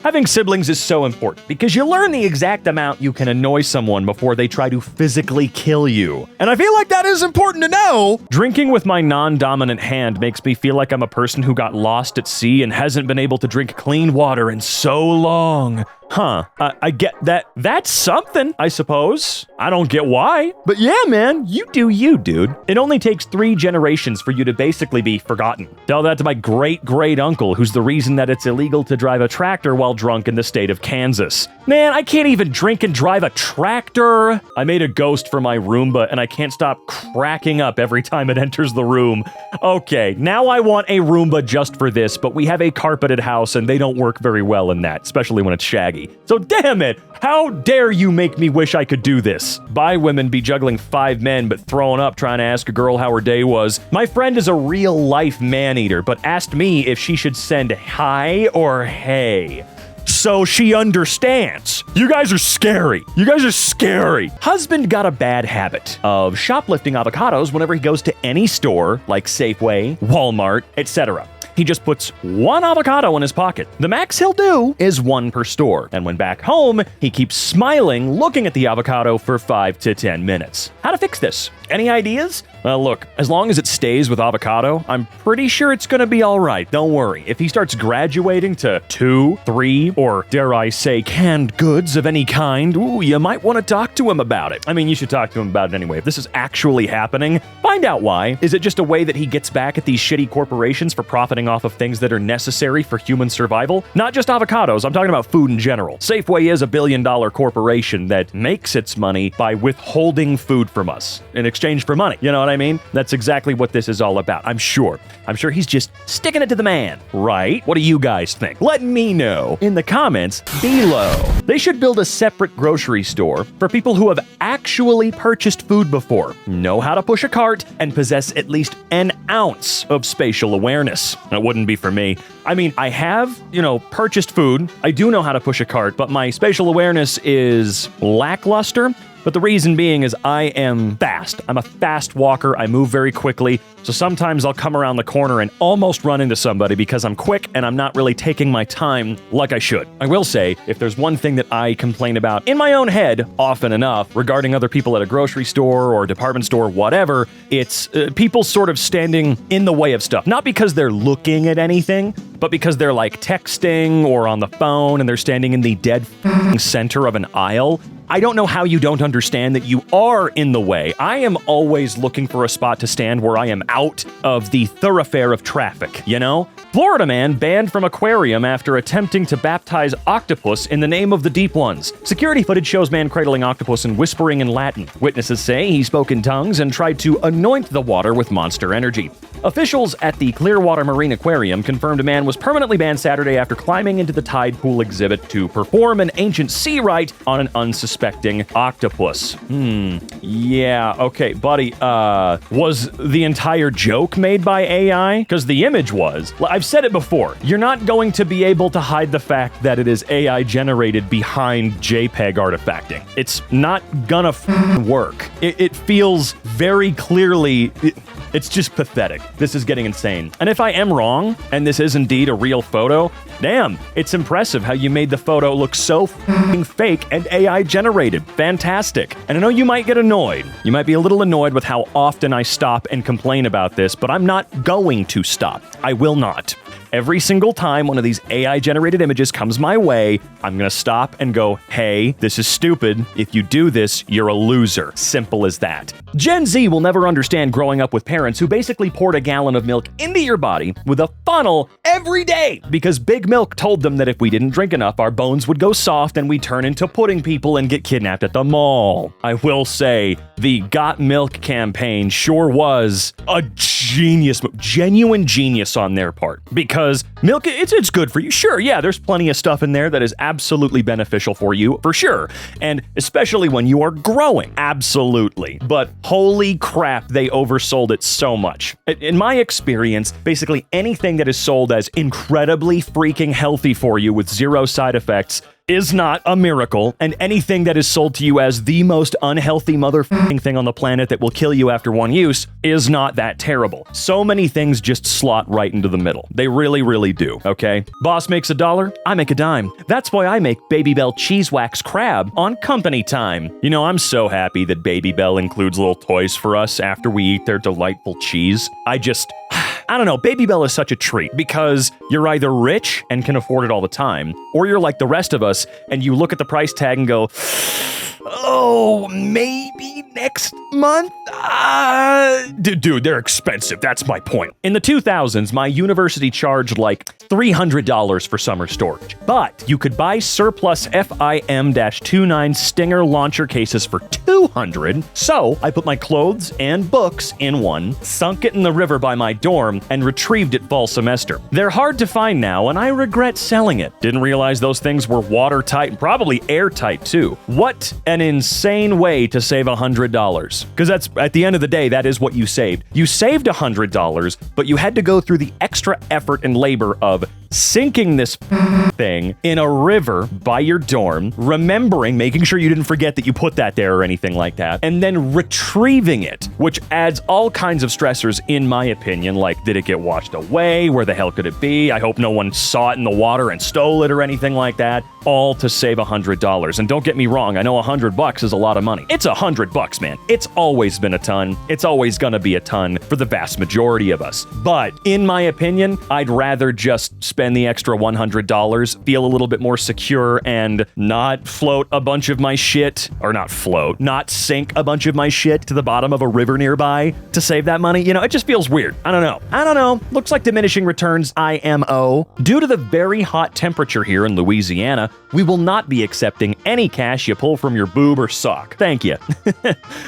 Having siblings is so important because you learn the exact amount you can annoy someone before they try to physically kill you. And I feel like that is important to know. Drinking with my non-dominant hand makes me feel like I'm a person who got lost at sea and hasn't been able to drink clean water in so long. Huh, I get that. That's something, I suppose. I don't get why. But yeah, man, you do you, dude. It only takes 3 generations for you to basically be forgotten. Tell that to my great-great-uncle, who's the reason that it's illegal to drive a tractor while drunk in the state of Kansas. Man, I can't even drink and drive a tractor. I made a ghost for my Roomba, and I can't stop cracking up every time it enters the room. Okay, now I want a Roomba just for this, but we have a carpeted house, and they don't work very well in that, especially when it's shaggy. So damn it, how dare you make me wish I could do this? Bye, women be juggling 5 men but throwing up trying to ask a girl how her day was. My friend is a real-life man-eater, but asked me if she should send hi or hey. So she understands. You guys are scary. You guys are scary. Husband got a bad habit of shoplifting avocados whenever he goes to any store like Safeway, Walmart, etc. He just puts 1 avocado in his pocket. The max he'll do is 1 per store. And when back home, he keeps smiling, looking at the avocado for 5 to 10 minutes. How to fix this? Any ideas? Well, look, as long as it stays with avocado, I'm pretty sure it's gonna be all right. Don't worry. If he starts graduating to 2, 3, or dare I say canned goods of any kind, ooh, you might want to talk to him about it. I mean, you should talk to him about it anyway. If this is actually happening, find out why. Is it just a way that he gets back at these shitty corporations for profiting off of things that are necessary for human survival? Not just avocados, I'm talking about food in general. Safeway is a billion-dollar corporation that makes its money by withholding food from us in exchange for money. You know what I mean? That's exactly what this is all about, I'm sure. I'm sure he's just sticking it to the man, right? What do you guys think? Let me know in the comments below. They should build a separate grocery store for people who have actually purchased food before, know how to push a cart, and possess at least an ounce of spatial awareness. That wouldn't be for me. I mean, I have, purchased food. I do know how to push a cart, but my spatial awareness is lackluster. But the reason being is I am fast. I'm a fast walker. I move very quickly. So sometimes I'll come around the corner and almost run into somebody because I'm quick and I'm not really taking my time like I should. I will say, if there's one thing that I complain about in my own head often enough regarding other people at a grocery store or department store, whatever, it's people sort of standing in the way of stuff. Not because they're looking at anything, but because they're like texting or on the phone and they're standing in the dead center of an aisle. I don't know how you don't understand that you are in the way. I am always looking for a spot to stand where I am out of the thoroughfare of traffic, Florida man banned from aquarium after attempting to baptize octopus in the name of the deep ones. Security footage shows man cradling octopus and whispering in Latin. Witnesses say he spoke in tongues and tried to anoint the water with Monster Energy. Officials at the Clearwater Marine Aquarium confirmed a man was permanently banned Saturday after climbing into the tide pool exhibit to perform an ancient sea rite on an unsuspecting octopus. Yeah, okay, buddy, was the entire joke made by AI? Because the image was. I've said it before, you're not going to be able to hide the fact that it is AI generated behind JPEG artifacting. It's not gonna work. It feels very clearly... It's just pathetic. This is getting insane. And if I am wrong, and this is indeed a real photo, damn, it's impressive how you made the photo look so fake and AI generated. Fantastic. And I know you might get annoyed. You might be a little annoyed with how often I stop and complain about this, but I'm not going to stop. I will not. Every single time one of these AI-generated images comes my way, I'm gonna stop and go, hey, this is stupid. If you do this, you're a loser. Simple as that. Gen Z will never understand growing up with parents who basically poured a gallon of milk into your body with a funnel every day because Big Milk told them that if we didn't drink enough, our bones would go soft and we'd turn into pudding people and get kidnapped at the mall. I will say, the Got Milk campaign sure was a genius, genuine genius on their part. Because milk, it's good for you. Sure, yeah, there's plenty of stuff in there that is absolutely beneficial for you, for sure. And especially when you are growing, absolutely. But holy crap, they oversold it so much. In my experience, basically anything that is sold as incredibly freaking healthy for you with zero side effects is not a miracle, and anything that is sold to you as the most unhealthy motherfucking thing on the planet that will kill you after one use is not that terrible. So many things just slot right into the middle. They really, really do, okay? Boss makes $1, I make a dime. That's why I make Baby Bell Cheese Wax Crab on company time. You know, I'm so happy that Baby Bell includes little toys for us after we eat their delightful cheese. I don't know, Baby Bell is such a treat because you're either rich and can afford it all the time, or you're like the rest of us and you look at the price tag and go, oh, maybe next month? Dude, they're expensive. That's my point. In the 2000s, my university charged like $300 for summer storage. But you could buy surplus FIM-29 Stinger launcher cases for $200. So I put my clothes and books in one, sunk it in the river by my dorm, and retrieved it fall semester. They're hard to find now, and I regret selling it. Didn't realize those things were watertight and probably airtight too. What an insane way to save $100. Because that's, at the end of the day, that is what you saved. You saved $100, but you had to go through the extra effort and labor of sinking this thing in a river by your dorm, making sure you didn't forget that you put that there or anything like that, and then retrieving it, which adds all kinds of stressors in my opinion, like did it get washed away? Where the hell could it be? I hope no one saw it in the water and stole it or anything like that, all to save $100. And don't get me wrong, I know $100 is a lot of money. It's $100, man. It's always been a ton. It's always gonna be a ton for the vast majority of us. But in my opinion, I'd rather just spend the extra $100, feel a little bit more secure, and not float a bunch of my shit, or not sink a bunch of my shit to the bottom of a river nearby to save that money. You know, it just feels weird. I don't know. Looks like diminishing returns IMO. Due to the very hot temperature here in Louisiana, we will not be accepting any cash you pull from your boob or sock. Thank you.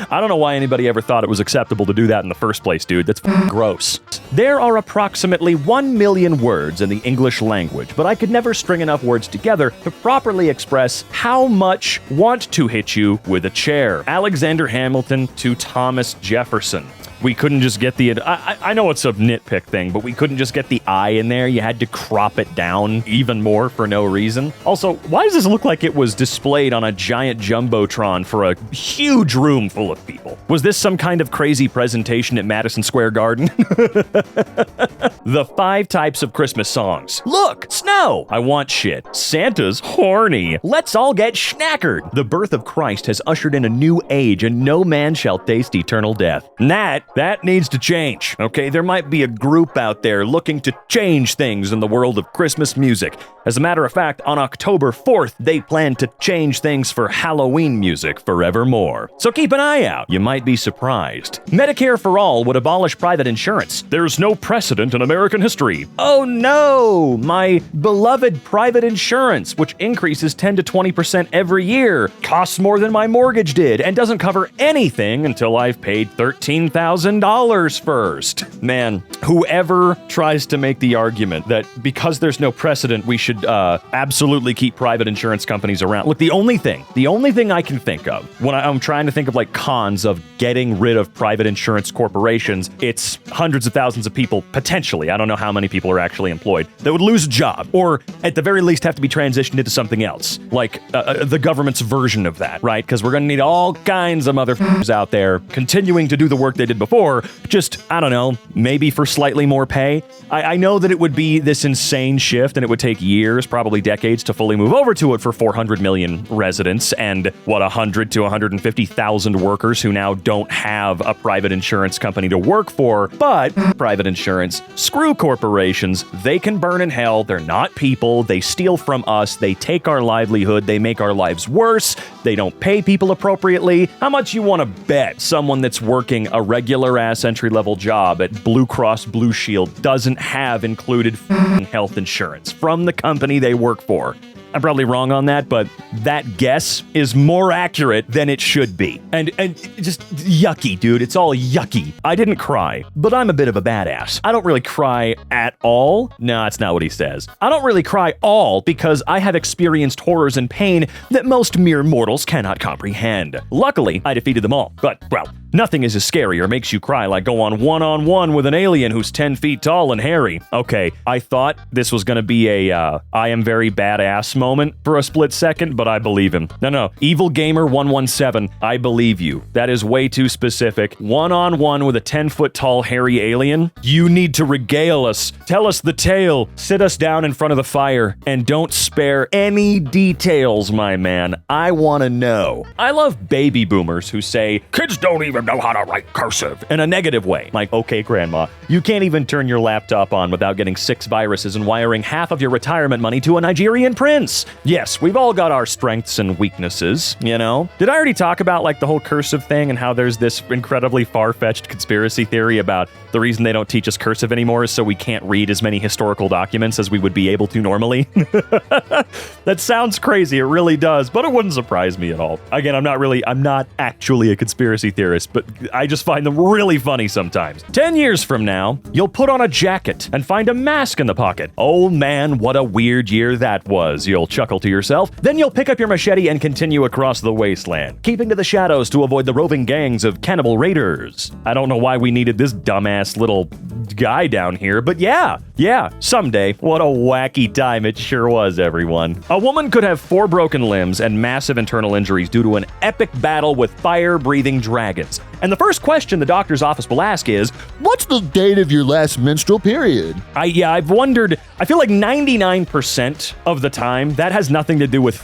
I don't know why anybody ever thought it was acceptable to do that in the first place, dude. That's gross. There are approximately 1 million words in the English language, but I could never string enough words together to properly express how much want to hit you with a chair. Alexander Hamilton to Thomas Jefferson. We couldn't just get the... I know it's a nitpick thing, but we couldn't just get the I in there. You had to crop it down even more for no reason. Also, why does this look like it was displayed on a giant jumbotron for a huge room full of people? Was this some kind of crazy presentation at Madison Square Garden? The 5 types of Christmas songs. Look, snow. I want shit. Santa's horny. Let's all get schnackered. The birth of Christ has ushered in a new age, and no man shall taste eternal death. And that needs to change, okay? There might be a group out there looking to change things in the world of Christmas music. As a matter of fact, on October 4th, they plan to change things for Halloween music forevermore. So keep an eye out. You might be surprised. Medicare for All would abolish private insurance. There's no precedent in American history. Oh no! My beloved private insurance, which increases 10 to 20% every year, costs more than my mortgage did and doesn't cover anything until I've paid $13,000 first. Man, whoever tries to make the argument that because there's no precedent, we should absolutely keep private insurance companies around. Look, the only thing I can think of when I'm trying to think of like cons of getting rid of private insurance corporations, it's hundreds of thousands of people, potentially, I don't know how many people are actually employed, that would lose a job, or at the very least have to be transitioned into something else, like the government's version of that, right? Because we're gonna need all kinds of motherfuckers out there continuing to do the work they did before, just, I don't know, maybe for slightly more pay. I know that it would be this insane shift and it would take years, probably decades, to fully move over to it for 400 million residents and, 100 to 150,000 workers who now don't have a private insurance company to work for. But private insurance, screw corporations. They can burn in hell. They're not people. They steal from us. They take our livelihood. They make our lives worse. They don't pay people appropriately. How much you want to bet someone that's working a regular-ass entry-level job at Blue Cross Blue Shield doesn't have included health insurance from the company they work for? I'm probably wrong on that, but that guess is more accurate than it should be. And just yucky, dude. It's all yucky. I didn't cry, but I'm a bit of a badass. I don't really cry at all. No, that's not what he says. I don't really cry all because I have experienced horrors and pain that most mere mortals cannot comprehend. Luckily, I defeated them all. But, well, nothing is as scary or makes you cry like go on one-on-one with an alien who's 10 feet tall and hairy. Okay, I thought this was gonna be a I am very badass moment for a split second, but I believe him. No. Evil Gamer 117, I believe you. That is way too specific. One-on-one with a 10-foot tall hairy alien? You need to regale us. Tell us the tale. Sit us down in front of the fire and don't spare any details, my man. I want to know. I love baby boomers who say, kids don't even know how to write cursive, in a negative way. Like, okay, grandma, you can't even turn your laptop on without getting 6 viruses and wiring half of your retirement money to a Nigerian prince. Yes, we've all got our strengths and weaknesses, you know? Did I already talk about like the whole cursive thing and how there's this incredibly far-fetched conspiracy theory about the reason they don't teach us cursive anymore is so we can't read as many historical documents as we would be able to normally? That sounds crazy, it really does, but it wouldn't surprise me at all. Again, I'm not actually a conspiracy theorist, but I just find them really funny sometimes. 10 years from now, you'll put on a jacket and find a mask in the pocket. Oh man, what a weird year that was, you'll chuckle to yourself. Then you'll pick up your machete and continue across the wasteland, keeping to the shadows to avoid the roving gangs of cannibal raiders. I don't know why we needed this dumbass little guy down here, but yeah, someday. What a wacky time it sure was, everyone. A woman could have 4 broken limbs and massive internal injuries due to an epic battle with fire-breathing dragons. And the first question the doctor's office will ask is, what's the date of your last menstrual period? I've wondered, I feel like 99% of the time, that has nothing to do with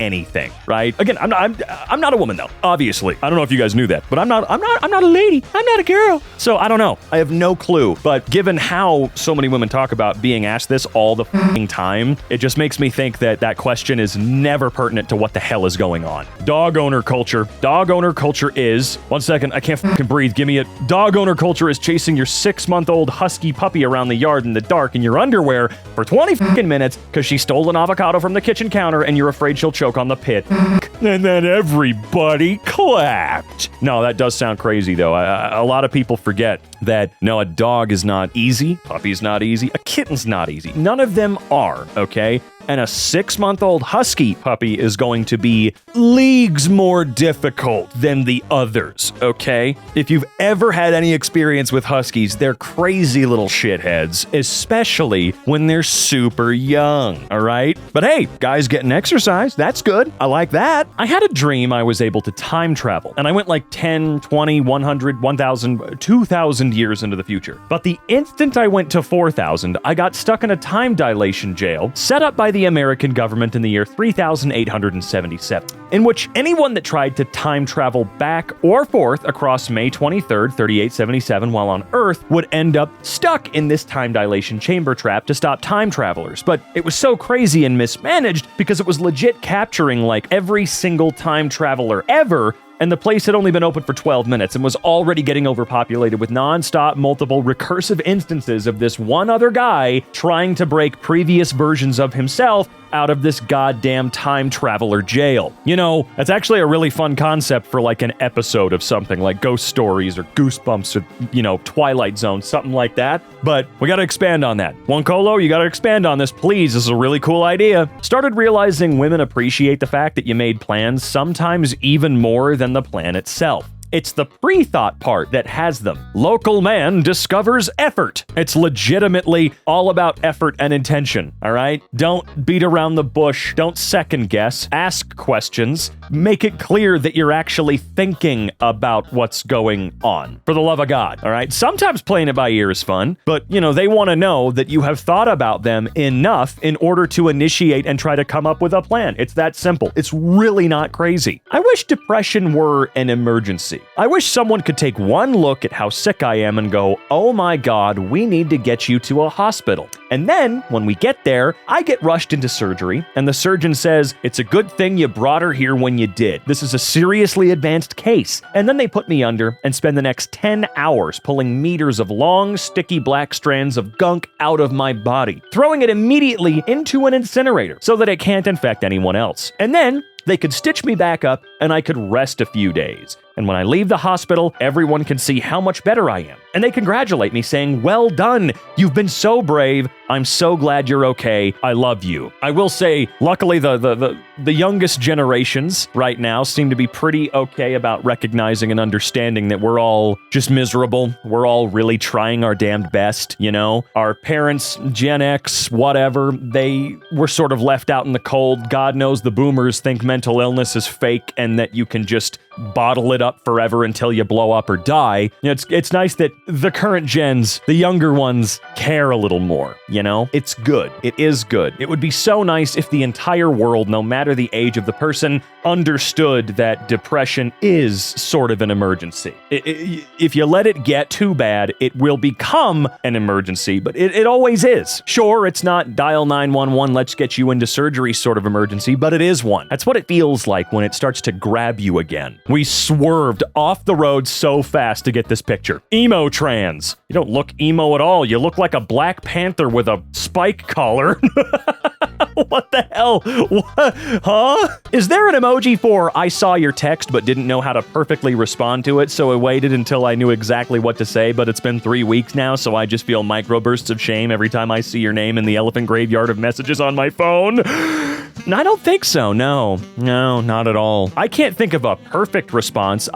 anything, right? Again, I'm not a woman though, obviously. I don't know if you guys knew that, but I'm not a lady. I'm not a girl. So I don't know. I have no clue. But given how so many women talk about being asked this all the time, it just makes me think that that question is never pertinent to what the hell is going on. Dog owner culture. Dog owner culture is, one second, I can't fucking breathe, give me it. Dog owner culture is chasing your 6-month-old husky puppy around the yard in the dark in your underwear for 20 fucking minutes because she stole an avocado from the kitchen counter and you're afraid she'll choke on the pit. And then everybody clapped. No, that does sound crazy though. A lot of people forget that, no, a dog is not easy, puppy's not easy, a kitten's not easy. None of them are, okay? And a 6-month-old husky puppy is going to be leagues more difficult than the others, okay? If you've ever had any experience with huskies, they're crazy little shitheads, especially when they're super young, all right? But hey, guys getting exercise, that's good. I like that. I had a dream I was able to time travel, and I went like 10, 20, 100, 1,000, 2,000 years into the future. But the instant I went to 4,000, I got stuck in a time dilation jail set up by the American government in the year 3877, in which anyone that tried to time travel back or forth across May 23rd, 3877 while on Earth would end up stuck in this time dilation chamber trap to stop time travelers. But it was so crazy and mismanaged because it was legit capturing like every single time traveler ever, and the place had only been open for 12 minutes and was already getting overpopulated with non-stop, multiple, recursive instances of this one other guy trying to break previous versions of himself out of this goddamn time traveler jail. You know, that's actually a really fun concept for like an episode of something like Ghost Stories or Goosebumps or, you know, Twilight Zone, something like that. But we gotta expand on that. Juan Colo, you gotta expand on this, please. This is a really cool idea. Started realizing women appreciate the fact that you made plans, sometimes even more than the plan itself. It's the pre-thought part that has them. Local man discovers effort. It's legitimately all about effort and intention, all right? Don't beat around the bush. Don't second guess. Ask questions. Make it clear that you're actually thinking about what's going on. For the love of God, all right? Sometimes playing it by ear is fun, but, you know, they want to know that you have thought about them enough in order to initiate and try to come up with a plan. It's that simple. It's really not crazy. I wish depression were an emergency. I wish someone could take one look at how sick I am and go, oh my God, we need to get you to a hospital. And then, when we get there, I get rushed into surgery, and the surgeon says, it's a good thing you brought her here when you did. This is a seriously advanced case. And then they put me under and spend the next 10 hours pulling meters of long, sticky black strands of gunk out of my body, throwing it immediately into an incinerator so that it can't infect anyone else. And then, they could stitch me back up and I could rest a few days. And when I leave the hospital, everyone can see how much better I am. And they congratulate me saying, well done, you've been so brave. I'm so glad you're okay. I love you. I will say, luckily, the youngest generations right now seem to be pretty okay about recognizing and understanding that we're all just miserable. We're all really trying our damned best, you know? Our parents, Gen X, whatever, they were sort of left out in the cold. God knows the boomers think mental illness is fake and that you can just bottle it up forever until you blow up or die. You know, it's nice that the current gens, the younger ones, care a little more, you know? It's good. It is good. It would be so nice if the entire world, no matter the age of the person, understood that depression is sort of an emergency. If you let it get too bad, it will become an emergency, but it always is. Sure, it's not dial 911, let's get you into surgery sort of emergency, but it is one. That's what it feels like when it starts to grab you again. We swerved off the road so fast to get this picture. Emo trans. You don't look emo at all. You look like a Black Panther with a spike collar. What the hell? What? Huh? Is there an emoji for I saw your text but didn't know how to perfectly respond to it, so I waited until I knew exactly what to say, but it's been 3 weeks now, so I just feel microbursts of shame every time I see your name in the elephant graveyard of messages on my phone? I don't think so. No, not at all. I can't think of a perfect response.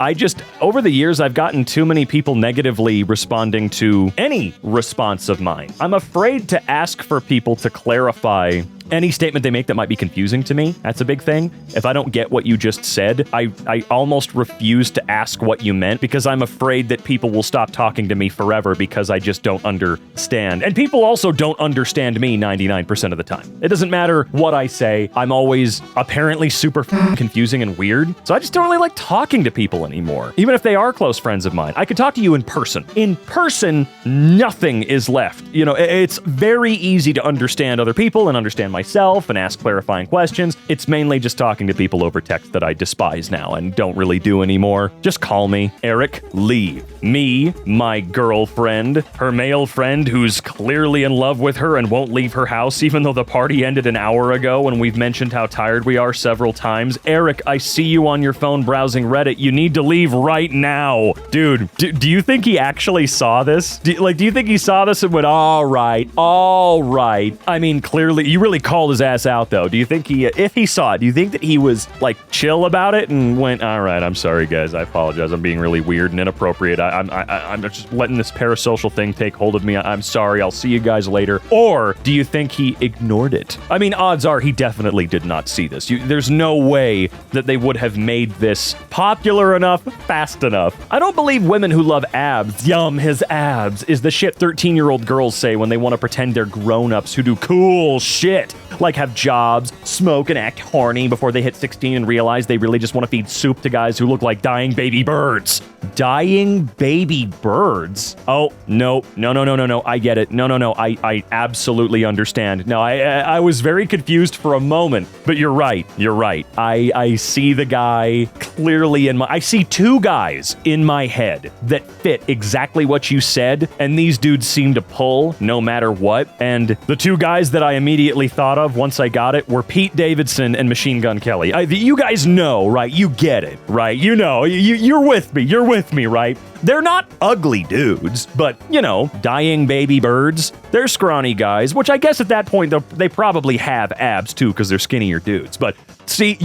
Over the years, I've gotten too many people negatively responding to any response of mine. I'm afraid to ask for people to clarify any statement they make that might be confusing to me. That's a big thing. If I don't get what you just said, I almost refuse to ask what you meant because I'm afraid that people will stop talking to me forever because I just don't understand. And people also don't understand me 99% of the time. It doesn't matter what I say. I'm always apparently super confusing and weird. So I just don't really like talking to people anymore. Even if they are close friends of mine. I could talk to you in person. In person, nothing is left. You know, it's very easy to understand other people and understand myself and ask clarifying questions. It's mainly just talking to people over text that I despise now and don't really do anymore. Just call me Eric Lee. Me, my girlfriend, her male friend who's clearly in love with her and won't leave her house even though the party ended an hour ago and we've mentioned how tired we are several times. Eric, I see you on your phone browsing Reddit. You need to leave right now. Dude, do you think he actually saw this? Do you think he saw this and went, all right. I mean, clearly, you really called his ass out, though. Do you think if he saw it, do you think that he was, like, chill about it and went, all right, I'm sorry, guys, I apologize, I'm being really weird and inappropriate, I'm just letting this parasocial thing take hold of me, I'm sorry, I'll see you guys later? Or do you think he ignored it? I mean, odds are he definitely did not see this. There's no way that they would have made this popular enough, fast enough. I don't believe women who love abs, yum, his abs, is the shit 13-year-old girls say when they want to pretend they're grown-ups who do cool shit, like have jobs, smoke, and act horny before they hit 16 and realize they really just want to feed soup to guys who look like dying baby birds. Dying baby birds? Oh, no, I get it. No, I absolutely understand. No, I was very confused for a moment, but you're right. I see the guy clearly I see two guys in my head that fit exactly what you said, and these dudes seem to pull no matter what, and the two guys that I immediately thought of once I got it were Pete Davidson and Machine Gun Kelly. You guys know, right? You get it, right? You know, you're with me, right? They're not ugly dudes, but, you know, dying baby birds. They're scrawny guys, which I guess at that point, they probably have abs too, because they're skinnier dudes. But see,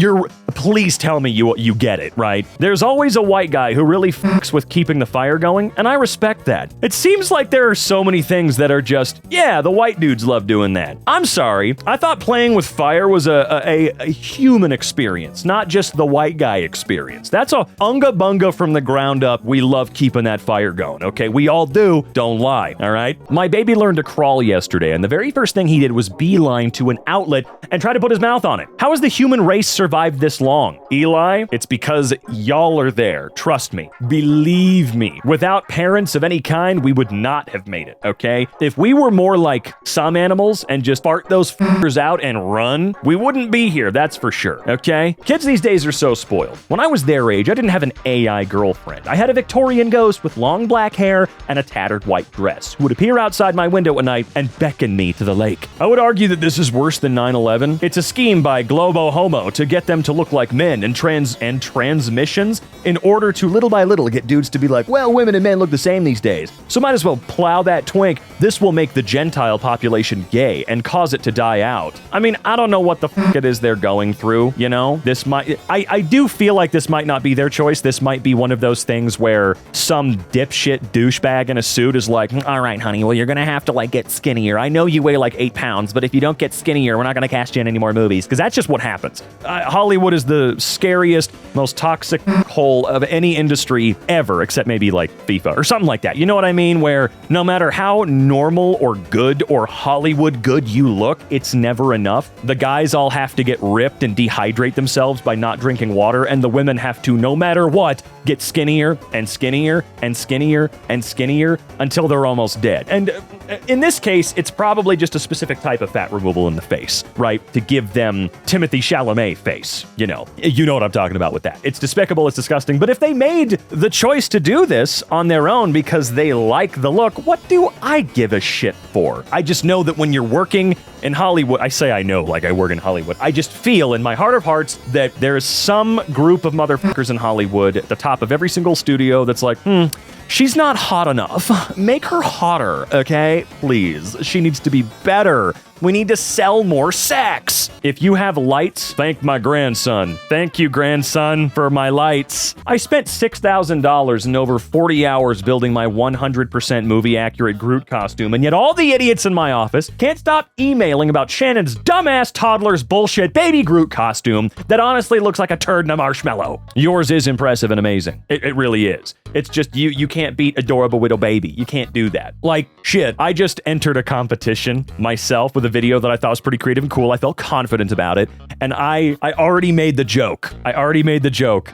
please tell me you get it, right? There's always a white guy who really fucks with keeping the fire going, and I respect that. It seems like there are so many things that are just, yeah, the white dudes love doing that. I'm sorry, I thought playing with fire was a human experience, not just the white guy experience. That's a unga bunga from the ground up. We love keeping that fire going, okay? We all do, don't lie, all right? My baby learned to crawl yesterday, and the very first thing he did was beeline to an outlet and try to put his mouth on it. How has the human race survived this long? Eli, it's because y'all are there. Trust me. Believe me. Without parents of any kind, we would not have made it, okay? If we were more like some animals and just fart those fuckers out and run, we wouldn't be here, that's for sure, okay? Kids these days are so spoiled. When I was their age, I didn't have an AI girlfriend. I had a Victorian ghost with long black hair and a tattered white dress who would appear outside my window at night and beckon me to the lake. I would argue that this is worse than 9/11. It's a scheme by Globo Homo to get them to look like men and transmissions in order to little by little get dudes to be like, well, women and men look the same these days. So might as well plow that twink. This will make the Gentile population gay and cause it to die out. I mean, I don't know what the fuck it is they're going through, you know? This might, I do feel like this might not be their choice. This might be one of those things where some dipshit douchebag in a suit is like, all right, honey, well, you're gonna have to like get skinnier. I know you weigh like 8 pounds, but if you don't get skinnier, we're not gonna cast you in any more movies. Because that's just what happens. Hollywood is the scariest, most toxic hole of any industry ever, except maybe like FIFA or something like that. You know what I mean? Where no matter how normal or good or Hollywood good you look, it's never enough. The guys all have to get ripped and dehydrate themselves by not drinking water, and the women have to, no matter what, get skinnier and skinnier and skinnier and skinnier until they're almost dead. And in this case, it's probably just a specific type of fat removal in the face, right? To give them Timothy Chalamet face. You know what I'm talking about with that. It's despicable, it's disgusting, but if they made the choice to do this on their own because they like the look, what do I give a shit for? I just know that when you're working in Hollywood, I say I know like I work in Hollywood, I just feel in my heart of hearts that there is some group of motherfuckers in Hollywood at the top of every single studio that's like, she's not hot enough. Make her hotter, okay? Please. She needs to be better. We need to sell more sex. If you have lights, thank my grandson. Thank you, grandson, for my lights. I spent $6,000 and over 40 hours building my 100% movie-accurate Groot costume, and yet all the idiots in my office can't stop emailing about Shannon's dumbass toddler's bullshit baby Groot costume that honestly looks like a turd in a marshmallow. Yours is impressive and amazing. It really is. It's just you can't beat Adorable Widow Baby. You can't do that. Like, shit, I just entered a competition myself with a video that I thought was pretty creative and cool. I felt confident about it. And I already made the joke.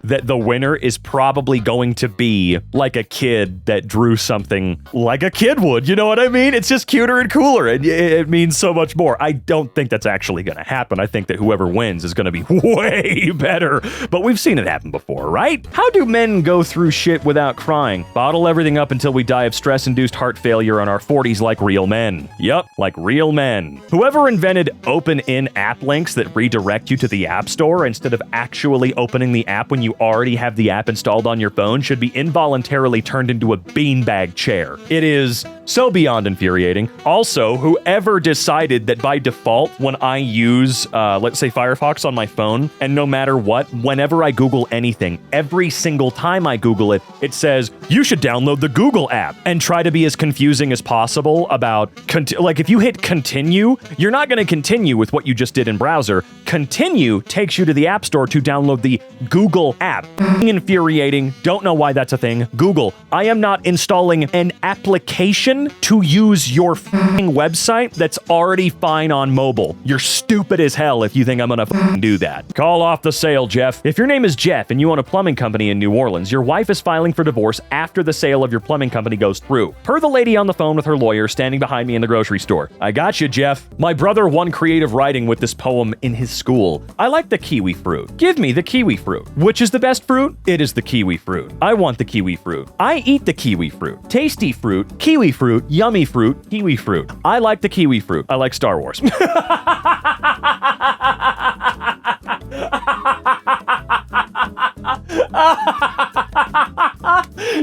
That the winner is probably going to be like a kid that drew something like a kid would. You know what I mean? It's just cuter and cooler. And it means so much more. I don't think that's actually going to happen. I think that whoever wins is going to be way better. But we've seen it happen before, right? How do men go through shit without crying? Bottle everything up until we die of stress-induced heart failure in our 40s like real men. Yup, like real men. Whoever invented open-in app links that redirect you to the App Store instead of actually opening the app when you already have the app installed on your phone should be involuntarily turned into a beanbag chair. It is so beyond infuriating. Also, whoever decided that by default, when I use, let's say Firefox on my phone, and no matter what, whenever I Google anything, every single time I Google it, it says, you should download the Google app, and try to be as confusing as possible about, like if you hit continue, you're not going to continue with what you just did in browser. Continue takes you to the App Store to download the Google app. Infuriating. Don't know why that's a thing. Google, I am not installing an application to use your website that's already fine on mobile. You're stupid as hell if you think I'm gonna do that. Call off the sale, Jeff. If your name is Jeff and you own a plumbing company in New Orleans, your wife is filing for divorce after the sale of your plumbing company goes through. Per the lady on the phone with her lawyer standing behind me in the grocery store. I got you, Jeff. My brother won creative writing with this poem in his school. I like the kiwi fruit. Give me the kiwi fruit. Which is the best fruit? It is the kiwi fruit. I want the kiwi fruit. I eat the kiwi fruit. Tasty fruit, kiwi fruit, yummy fruit, kiwi fruit. I like the kiwi fruit. I like Star Wars.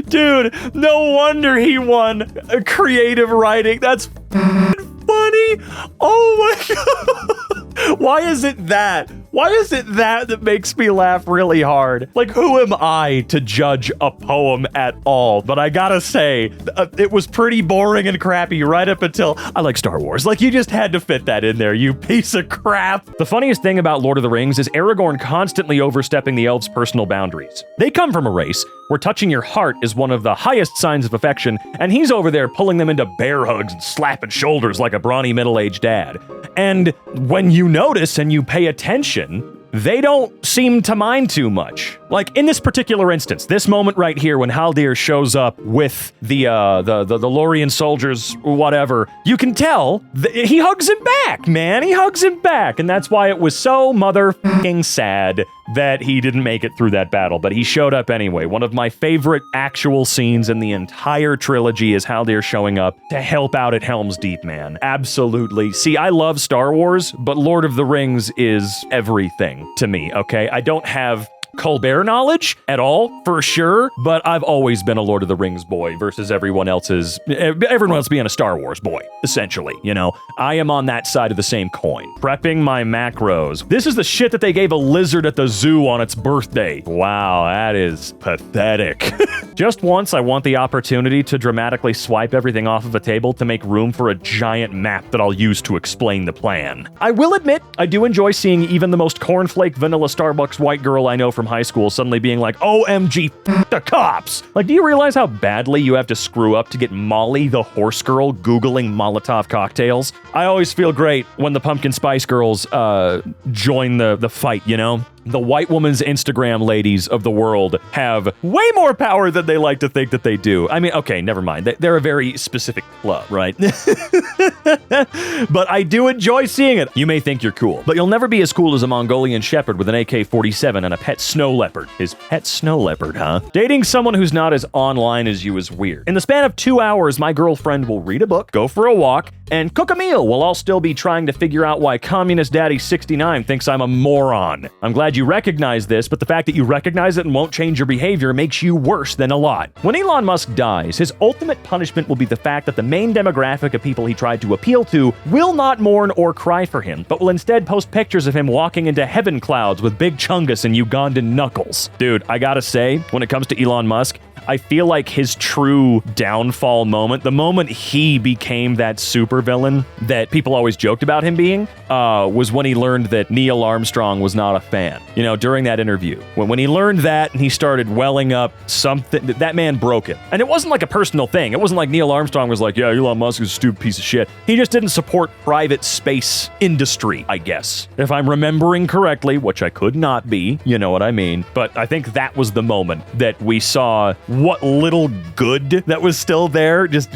Dude, no wonder he won creative writing. That's funny. Oh my god. Why is it that? Why is it that makes me laugh really hard? Like, who am I to judge a poem at all? But I gotta say, it was pretty boring and crappy right up until I like Star Wars. Like, you just had to fit that in there, you piece of crap. The funniest thing about Lord of the Rings is Aragorn constantly overstepping the elves' personal boundaries. They come from a race where touching your heart is one of the highest signs of affection, and he's over there pulling them into bear hugs and slapping shoulders like a brawny middle-aged dad. And when you notice and you pay attention, they don't seem to mind too much. Like in this particular instance, this moment right here when Haldir shows up with the Lorien soldiers, whatever, you can tell he hugs him back, man. He hugs him back, and that's why it was so motherfucking sad that he didn't make it through that battle, but he showed up anyway. One of my favorite actual scenes in the entire trilogy is Haldir showing up to help out at Helm's Deep, man. Absolutely. See, I love Star Wars, but Lord of the Rings is everything to me, okay? I don't have Colbert knowledge at all, for sure, but I've always been a Lord of the Rings boy versus everyone else being a Star Wars boy, essentially, you know? I am on that side of the same coin. Prepping my macros. This is the shit that they gave a lizard at the zoo on its birthday. Wow, that is pathetic. Just once, I want the opportunity to dramatically swipe everything off of a table to make room for a giant map that I'll use to explain the plan. I will admit, I do enjoy seeing even the most cornflake vanilla Starbucks white girl I know from high school suddenly being like, OMG, the cops! Like, do you realize how badly you have to screw up to get Molly the horse girl Googling Molotov cocktails? I always feel great when the pumpkin spice girls join the fight, you know? The white woman's Instagram ladies of the world have way more power than they like to think that they do. I mean, okay, never mind. They're a very specific club, right? But I do enjoy seeing it. You may think you're cool, but you'll never be as cool as a Mongolian shepherd with an AK-47 and a pet snow leopard. His pet snow leopard, huh? Dating someone who's not as online as you is weird. In the span of 2 hours, my girlfriend will read a book, go for a walk, and cook a meal while I'll still be trying to figure out why Communist Daddy 69 thinks I'm a moron. I'm glad you recognize this, but the fact that you recognize it and won't change your behavior makes you worse than a lot. When Elon Musk dies, his ultimate punishment will be the fact that the main demographic of people he tried to appeal to will not mourn or cry for him, but will instead post pictures of him walking into heaven clouds with Big Chungus and Ugandan knuckles. Dude, I gotta say, when it comes to Elon Musk, I feel like his true downfall moment, the moment he became that supervillain that people always joked about him being, was when he learned that Neil Armstrong was not a fan. You know, during that interview. When he learned that and he started welling up something, that man broke it. And it wasn't like a personal thing. It wasn't like Neil Armstrong was like, yeah, Elon Musk is a stupid piece of shit. He just didn't support private space industry, I guess. If I'm remembering correctly, which I could not be, you know what I mean. But I think that was the moment that we saw what little good that was still there just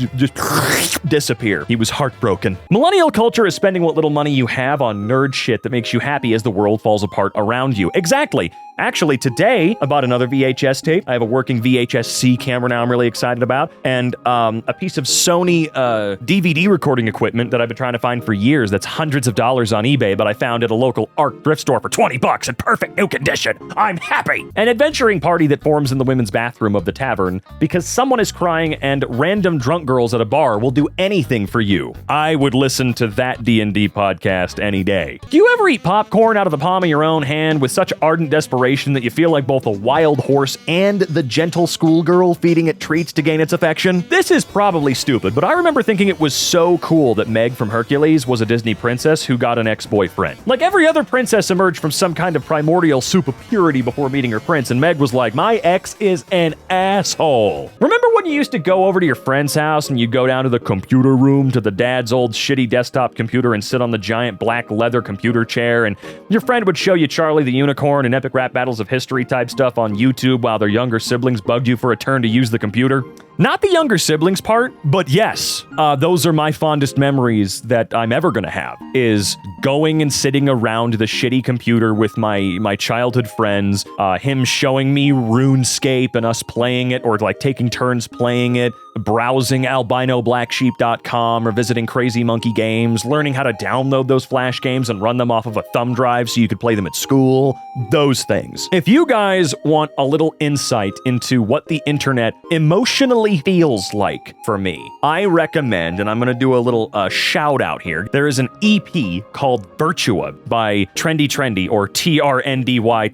disappear. He was heartbroken. Millennial culture is spending what little money you have on nerd shit that makes you happy as the world falls apart around you. Exactly. Actually, today, I bought another VHS tape. I have a working VHS-C camera now I'm really excited about, and a piece of Sony DVD recording equipment that I've been trying to find for years that's hundreds of dollars on eBay, but I found at a local art thrift store for $20 in perfect new condition. I'm happy! An adventuring party that forms in the women's bathroom of the tavern because someone is crying and random drunk girls at a bar will do anything for you. I would listen to that D&D podcast any day. Do you ever eat popcorn out of the palm of your own hand with such ardent desperation that you feel like both a wild horse and the gentle schoolgirl feeding it treats to gain its affection? This is probably stupid, but I remember thinking it was so cool that Meg from Hercules was a Disney princess who got an ex-boyfriend. Like every other princess emerged from some kind of primordial soup of purity before meeting her prince, and Meg was like, my ex is an asshole. Remember when you used to go over to your friend's house and you go down to the computer room to the dad's old shitty desktop computer and sit on the giant black leather computer chair, and your friend would show you Charlie the Unicorn and epic rap battles of history type stuff on YouTube while their younger siblings bugged you for a turn to use the computer? Not the younger siblings part, but yes, those are my fondest memories that I'm ever gonna have, is going and sitting around the shitty computer with my childhood friends, him showing me RuneScape and us playing it, or like taking turns playing it, browsing albinoblacksheep.com or visiting Crazy Monkey Games, learning how to download those Flash games and run them off of a thumb drive so you could play them at school, those things. If you guys want a little insight into what the internet emotionally feels like for me, I recommend, and I'm going to do a little shout out here, there is an EP called Virtua by Trendy or TRNDY.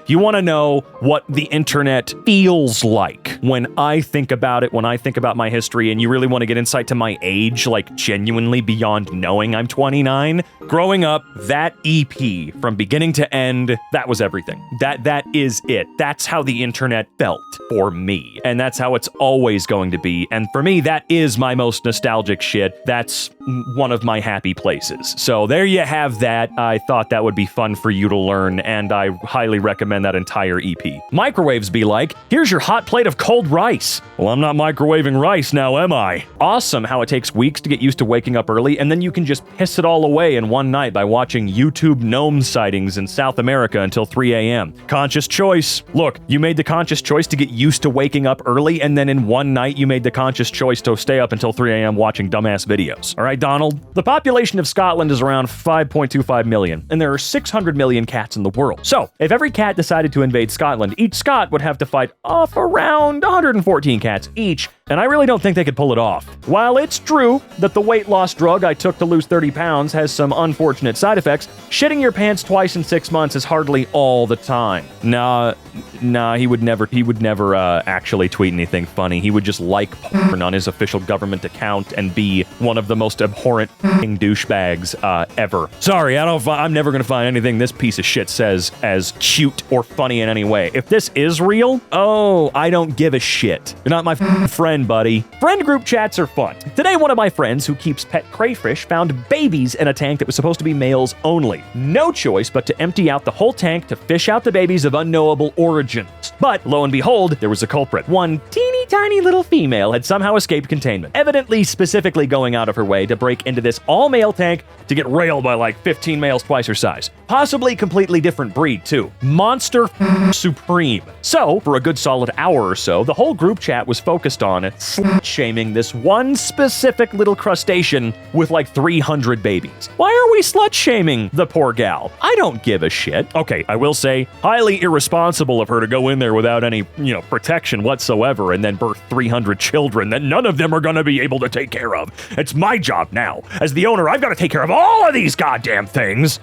You want to know what the internet feels like when I think about it, when I think about my history, and you really want to get insight to my age, like genuinely beyond knowing I'm 29, growing up, that EP from beginning to end, that was everything. That is it. That's how the internet felt for me. And that's how how it's always going to be. And for me, that is my most nostalgic shit. That's one of my happy places. So there you have that. I thought that would be fun for you to learn, and I highly recommend that entire EP. Microwaves be like, here's your hot plate of cold rice. Well, I'm not microwaving rice now, am I? Awesome how it takes weeks to get used to waking up early, and then you can just piss it all away in one night by watching YouTube gnome sightings in South America until 3 a.m. Conscious choice. Look, you made the conscious choice to get used to waking up early, and then in one night you made the conscious choice to stay up until 3 a.m. watching dumbass videos. All right, Donald? The population of Scotland is around 5.25 million, and there are 600 million cats in the world. So, if every cat decided to invade Scotland, each Scot would have to fight off around 114 cats each, and I really don't think they could pull it off. While it's true that the weight loss drug I took to lose 30 pounds has some unfortunate side effects, shitting your pants twice in 6 months is hardly all the time. Nah, he would never actually tweet anything funny. He would just like porn on his official government account and be one of the most abhorrent douchebags ever. Sorry, I'm never gonna find anything this piece of shit says as cute or funny in any way. If this is real, oh, I don't give a shit. You're not my friend, buddy. Friend group chats are fun. Today, one of my friends who keeps pet crayfish found babies in a tank that was supposed to be males only. No choice but to empty out the whole tank to fish out the babies of unknowable origins. But lo and behold, there was a culprit. One teeny tiny little female had somehow escaped containment, evidently specifically going out of her way to break into this all-male tank to get railed by like 15 males twice her size. Possibly completely different breed, too. Monster supreme. So, for a good solid hour or so, the whole group chat was focused on slut-shaming this one specific little crustacean with like 300 babies. Why are we slut-shaming the poor gal? I don't give a shit. Okay, I will say, highly irresponsible of her to go in there without any, protection whatsoever and then birth 300 children that none of them are gonna be able to take care of. It's my job now. As the owner, I've got to take care of all of these goddamn things.